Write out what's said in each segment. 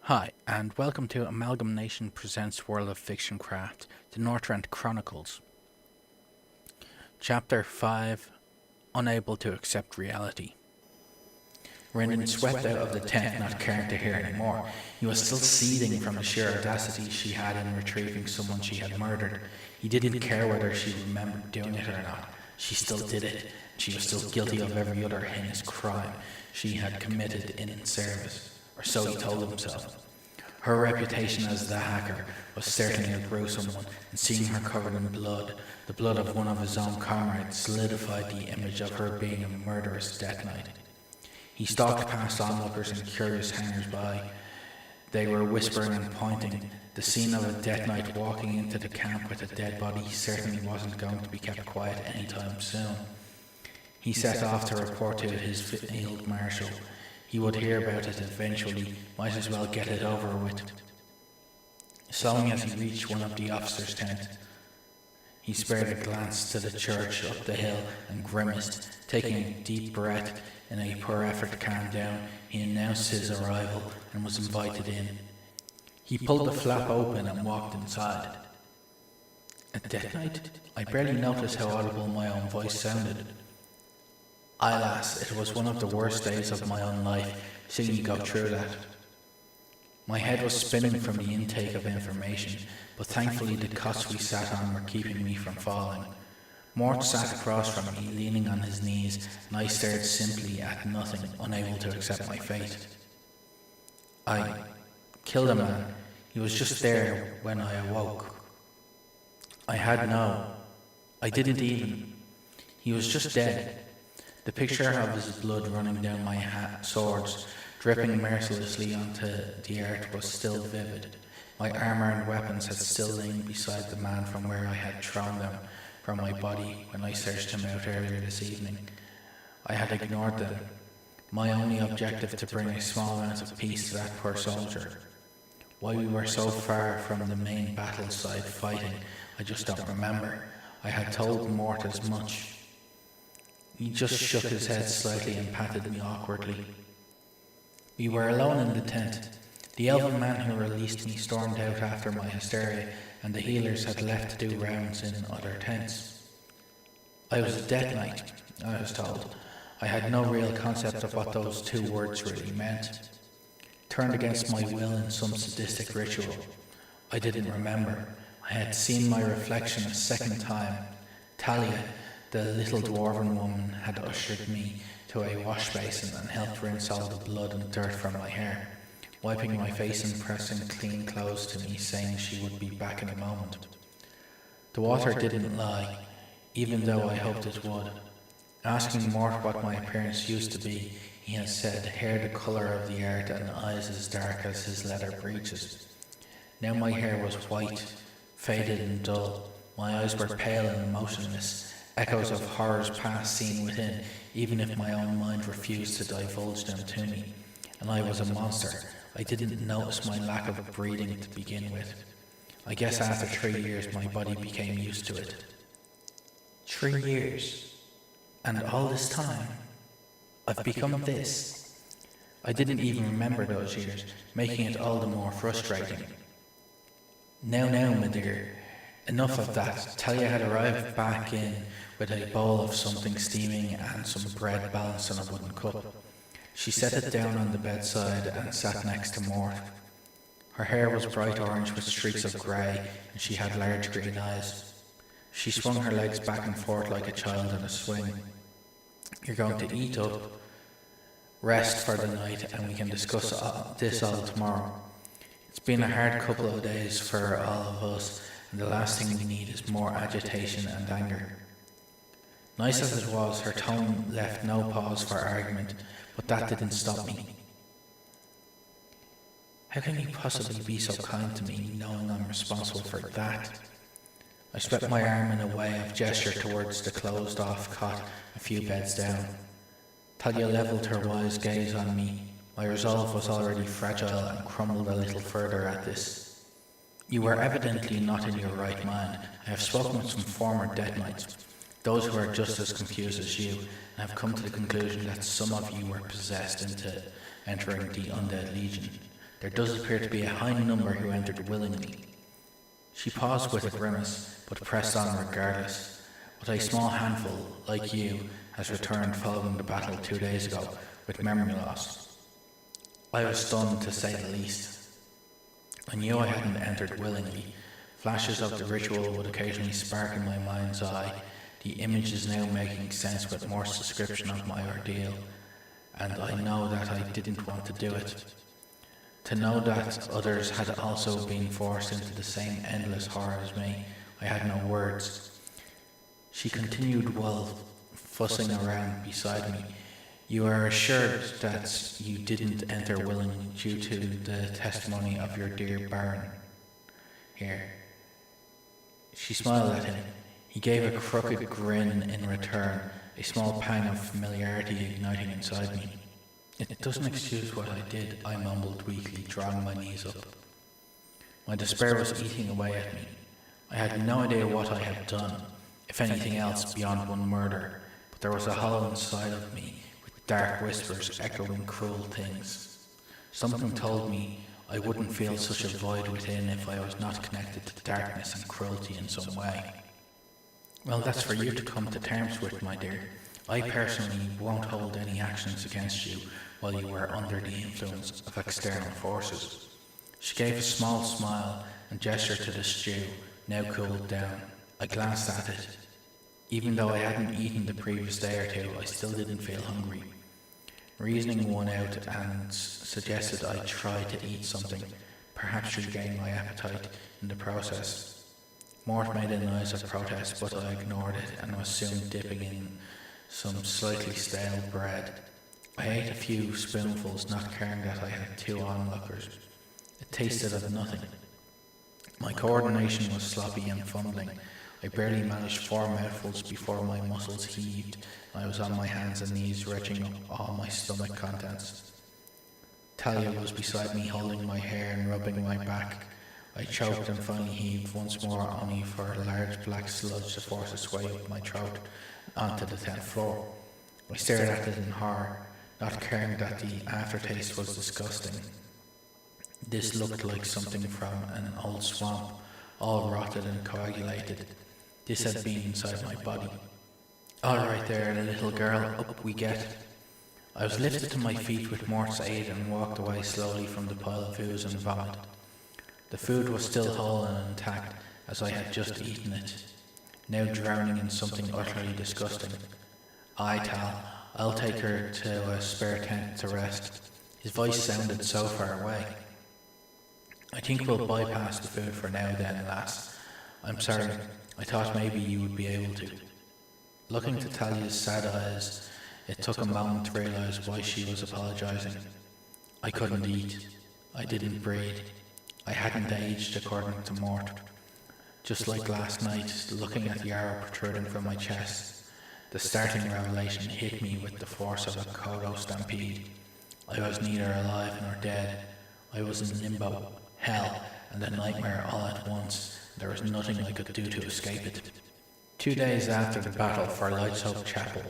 Hi, and welcome to AmalgamNation presents World of Fictioncraft, the Northrend Chronicles. Chapter 5, Unable to Accept Reality. Rendon swept out of the tent, not caring to hear anymore. He was still seething from the sheer audacity she had in retrieving someone she had murdered. He didn't care whether she remembered doing it or not. She still did it. She was still guilty of every other heinous crime she had committed in its service, or so he told himself. Her reputation as the hacker was certainly a gruesome one, and seeing her covered in blood, the blood of one of his own comrades, solidified the image of her being a murderous death knight. He stalked past onlookers and curious hangers-by. They were whispering and pointing. The scene of a death knight walking into the camp with a dead body certainly wasn't going to be kept quiet anytime soon. He set off to report to his field marshal. He would hear about it eventually, might as well get it over with. Slowing as he reached one of the officers' tents, he spared a glance to the church up the hill and grimaced. Taking a deep breath in a poor effort to calm down, he announced his arrival and was invited in. He pulled the flap open and walked inside. A death knight? I barely noticed how audible my own voice sounded. Alas, it was one of the worst days of my own life, seeing you go through that. My head was spinning from the intake of information, but thankfully the cots we sat on were keeping me from falling. Mort sat across from me, leaning on his knees, and I stared simply at nothing, unable to accept my fate. I killed a man. He was just there when I awoke. I didn't even. He was just dead. The picture of his blood running down my swords, dripping mercilessly onto the earth, was still vivid. My armour and weapons had still lain beside the man from where I had thrown them from my body when I searched him out earlier this evening. I had ignored them. My only objective to bring a small amount of peace to that poor soldier. Why we were so far from the main battle side fighting, I just don't remember. I had told Mort as much. He just shook his head slightly and patted me awkwardly. We were alone in the tent. The elven man who released me stormed out after my hysteria, and the healers had left to do rounds in other tents. I was a death knight, I was told. I had no real concept of what those two words really meant. Turned against my will in some sadistic ritual. I didn't remember. I had seen my reflection a second time. Talia, the little dwarven woman, had ushered me to a wash basin and helped rinse all the blood and dirt from my hair, wiping my face and pressing clean clothes to me, saying she would be back in a moment. The water didn't lie, even though I hoped it would. Asking Mort what my appearance used to be, he had said hair the colour of the earth and eyes as dark as his leather breeches. Now my hair was white, faded and dull. My eyes were pale and motionless, echoes of horrors past seen within, even if my own mind refused to divulge them to me. And I was a monster. I didn't notice my lack of breathing to begin with. I guess after 3 years my body became used to it. 3 years. And all this time, I've become this. I didn't even remember those years, making it all the more frustrating. Now, my dear. Enough of that. Talia had arrived back in with a bowl of something steaming and some bread balanced on a wooden cup. She set it down on the bedside and sat next to Mort. Her hair was bright orange with streaks of grey, and she had large green eyes. She swung her legs back and forth like a child in a swing. You're going to eat up, rest for the night, and we can discuss this all tomorrow. It's been a hard couple of days for all of us, and the last thing we need is more agitation and anger. Nice as it was, her tone left no pause for argument, but that didn't stop me. How can you possibly be so kind to me, knowing I'm responsible for that? I swept my arm in a way of gesture towards the closed-off cot a few beds down. Talia levelled her wise gaze on me. My resolve was already fragile and crumbled a little further at this. You were evidently not in your right mind. I have spoken with some former death knights, those who are just as confused as you, and have come to the conclusion that some of you were possessed into entering the Undead Legion. There does appear to be a high number who entered willingly." She paused with a grimace, but pressed on regardless. "But a small handful, like you, has returned following the battle 2 days ago, with memory loss." I was stunned, to say the least. I knew I hadn't entered willingly. Flashes of the ritual would occasionally spark in my mind's eye, the images now making sense with Morse's description of my ordeal, and I know that I didn't want to do it. To know that others had also been forced into the same endless horror as me, I had no words. She continued while fussing around beside me. "You are assured that you didn't enter willingly due to the testimony of your dear Baron here." She smiled at him. He gave a crooked grin in return, a small pang of familiarity igniting inside me. "It doesn't excuse what I did," I mumbled weakly, drawing my knees up. My despair was eating away at me. I had no idea what I had done, if anything else beyond one murder, but there was a hollow inside of me, with dark whispers echoing cruel things. Something told me I wouldn't feel such a void within if I was not connected to darkness and cruelty in some way. "Well, that's for you to come to terms with, my dear. I personally won't hold any actions against you while you are under the influence of external forces." She gave a small smile and gestured to the stew, now cooled down. I glanced at it. Even though I hadn't eaten the previous day or two, I still didn't feel hungry. Reasoning won out and suggested I try to eat something, perhaps regain my appetite in the process. Mort made a noise of protest, but I ignored it and was soon dipping in some slightly stale bread. I ate a few spoonfuls, not caring that I had 2 onlookers. It tasted of nothing. My coordination was sloppy and fumbling. I barely managed 4 mouthfuls before my muscles heaved, and I was on my hands and knees retching up all my stomach contents. Talia was beside me, holding my hair and rubbing my back. I choked and finally heaved once more, only for a large black sludge to force its way up my throat onto the 10th floor. I stared at it in horror, not caring that the aftertaste was disgusting. This looked like something from an old swamp, all rotted and coagulated. This had been inside my body. "All right there, little girl, up we get." I was lifted to my feet with Mort's aid and walked away slowly from the pile of ooze and vomit. The food was still whole and intact, as I had just eaten it, now drowning in something utterly disgusting. "Aye, Tal, I'll take her to a spare tent to rest." His voice sounded so far away. "I think we'll bypass the food for now then, lass. I'm sorry, I thought maybe you would be able to." Looking to Talia's sad eyes, it took a moment to realize why she was apologizing. I couldn't eat. I didn't breathe. I hadn't aged according to Mort. Just like last night, looking at the arrow protruding from my chest, the starting revelation hit me with the force of a Kodo stampede. I was neither alive nor dead. I was in limbo, hell, and a nightmare all at once. There was nothing I could do to escape it. 2 days after the battle for Light's Hope Chapel,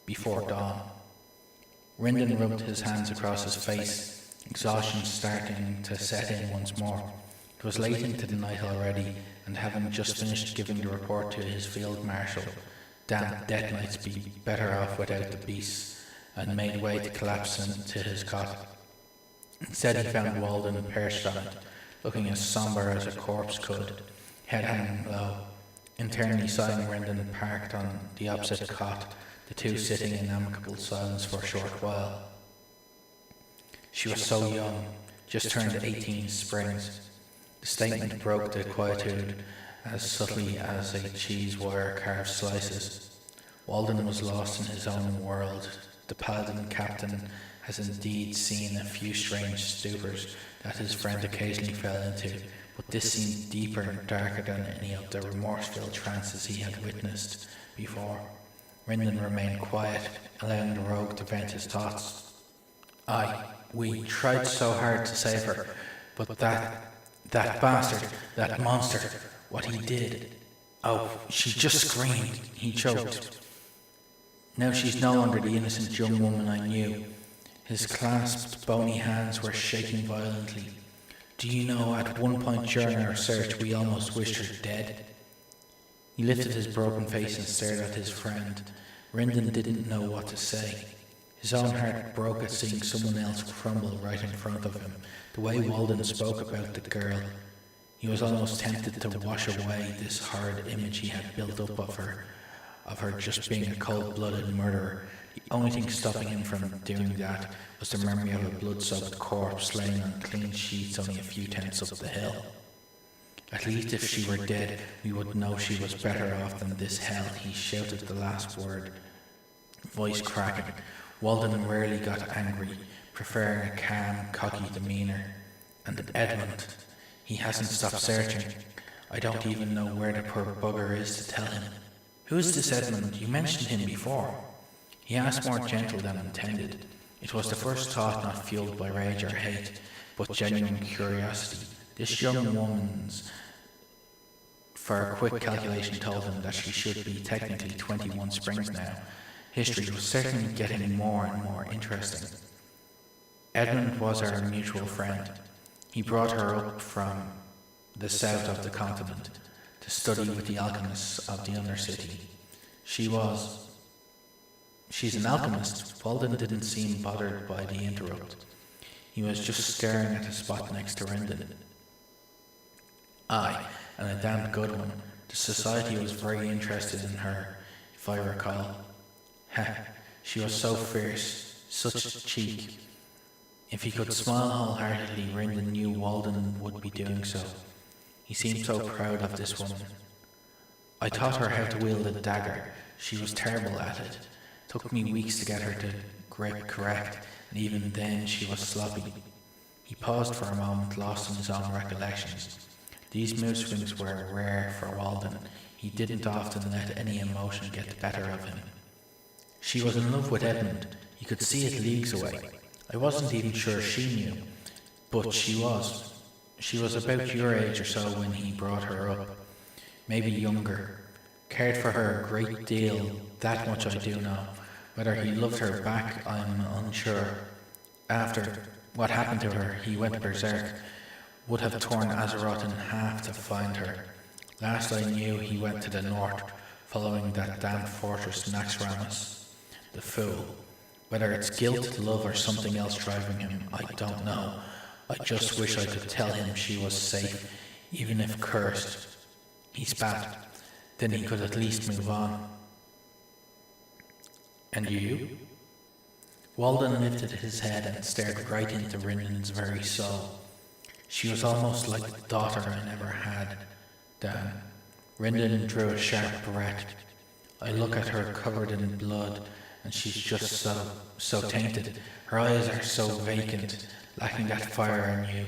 before dawn. Rindon rubbed his hands across his face, exhaustion starting to set in once more. It was late into the night already, and having just finished giving the report to his field marshal, damn, death might be better off without the beasts, and made way to collapse into his cot. Instead he found Walden perched on it, looking as sombre as a corpse could, head hanging low. Internally sighing, Rindon parked on the opposite cot, the two sitting in amicable silence for a short while. She was so young, just turned 18 springs. The statement broke the quietude as subtly as a cheese wire carves slices. Walden was lost in his own world. The paladin captain has indeed seen a few strange stupors that his friend occasionally fell into, but this seemed deeper and darker than any of the remorseful trances he had witnessed before. Rindon remained quiet, allowing the rogue to vent his thoughts. "Aye, we tried so hard to save her, but that bastard, that monster, what he did. Oh, she just screamed," he choked. "Now she's no longer the innocent young woman I knew." His clasped, bony hands were shaking violently. Do you know, at one point during our search we almost wished her dead? He lifted his broken face and stared at his friend. Rendon didn't know what to say. His own heart broke at seeing someone else crumble right in front of him. The way Walden spoke about the girl, he was almost tempted to wash away this horrid image he had built up of her just being a cold-blooded murderer. The only thing stopping him from doing that was the memory of a blood-soaked corpse laying on clean sheets only a few tenths up the hill. At least if she were dead, we would know she was better off than this hell. He shouted the last word, voice cracking. Walden rarely got angry, preferring a calm, cocky demeanour. And Edmund, he hasn't stopped searching. I don't even know where the poor bugger is to tell him. Who's this Edmund? You mentioned him before. He asked more gentle than intended. It was the first thought not fueled by rage or hate, but genuine curiosity. This young woman's, for a quick calculation, told him that she should be technically 21 springs now. History was certainly getting more and more interesting. Edmund was our mutual friend. He brought her up from the south of the continent to study with the alchemists of the inner city. She's an alchemist. Walden didn't seem bothered by the interrupt. He was just staring at the spot next to Rendon. Aye, and a damn good one. The society was very interested in her, if I recall. She was so fierce, such cheek. If he could smile wholeheartedly, Rendon knew Walden would be doing so. He seemed so proud of this woman. I taught her how to wield a dagger. She was terrible at it. Took me weeks to get her to grip correct, and even then she was sloppy. He paused for a moment, lost in his own recollections. These mood swings were rare for Walden. He didn't often let any emotion get the better of him. She was in love with Edmund. He could see it leagues away. I wasn't even sure she knew, but she was. She was about your age or so when he brought her up. Maybe younger. Cared for her a great deal, that much I do know. Whether he loved her back, I'm unsure. After what happened to her, he went berserk. Would have torn Azeroth in half to find her. Last I knew, he went to the north, following that damned fortress Naxxramas. The fool. Whether it's guilt, love, or something else driving him, I don't know. I just wish I could tell him she was safe, even if cursed. He spat. Then he could at least move on. And you? Walden lifted his head and stared right into Rendon's very soul. She was almost like the daughter I never had. Dan. Rendon drew a sharp breath. I look at her covered in blood, and she's just so tainted. Her eyes are so vacant, lacking that fire in you.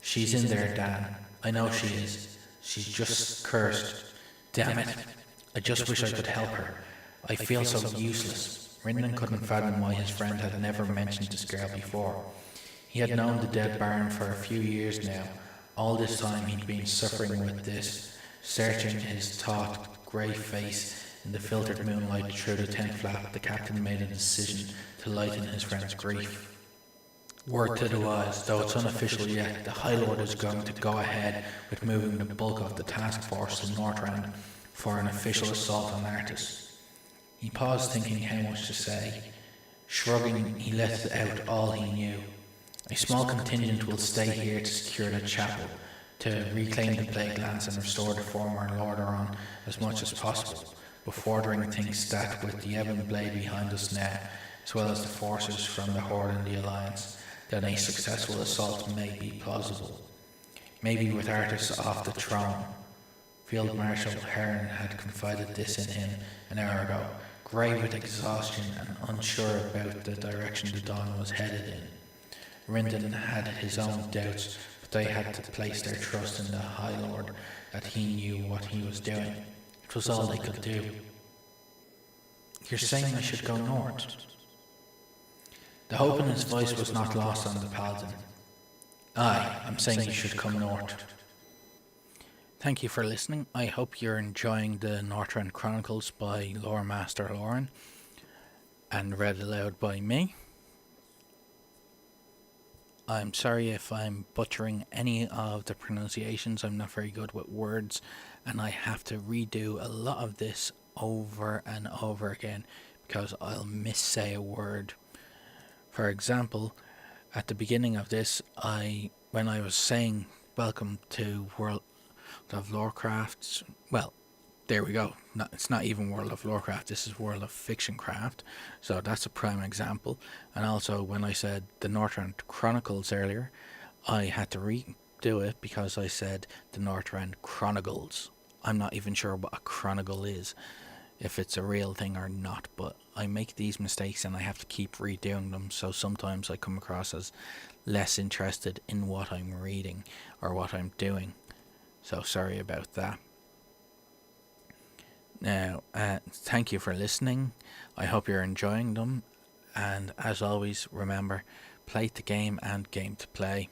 She's in there, Dan. I know she is. She's just cursed. Damn it. I just wish I could help her. I feel so useless. Rendon couldn't fathom why his friend had never mentioned this girl before. He had known the dead Baron for a few years now. All this time he'd been suffering with this, searching his taut, grey face in the filtered moonlight through the tent flap. The captain made a decision to lighten his friend's grief. Word to the wise, though it's unofficial yet, the High Lord is going to go ahead with moving the bulk of the task force to Northrend for an official assault on Artus. He paused, thinking how much to say. Shrugging, he let out all he knew. A small contingent will stay here to secure the chapel, to reclaim the Plague Lands and restore the former Lordaeron as much as possible, before doing things that, with the Ebon Blade behind us now, as well as the forces from the Horde and the Alliance, then a successful assault may be plausible. Maybe with Artus off the throne. Field Marshal Heron had confided this in him an hour ago, grey with exhaustion and unsure about the direction the dawn was headed in. Rendon had his own doubts, but they had to place their trust in the High Lord, that he knew what he was doing. It was all they could do. You're saying I should go north? The hope in his voice was not lost on the paladin. Aye, I'm saying you should come north. Thank you for listening. I hope you're enjoying the Northrend Chronicles by Loremaster Loryn, and read aloud by me. I'm sorry if I'm butchering any of the pronunciations. I'm not very good with words, and I have to redo a lot of this over and over again because I'll missay a word. For example, at the beginning of this, when I was saying welcome to World of Lorecraft, well, there we go. It's not even World of Lorecraft, this is World of Fictioncraft. So that's a prime example. And also, when I said the Northrend Chronicles earlier, I had to redo it because I said the Northrend Chronicles. I'm not even sure what a chronicle is, if it's a real thing or not, but I make these mistakes and I have to keep redoing them, so sometimes I come across as less interested in what I'm reading or what I'm doing. So sorry about that. Now, thank you for listening. I hope you're enjoying them. And as always, remember, play the game and game to play.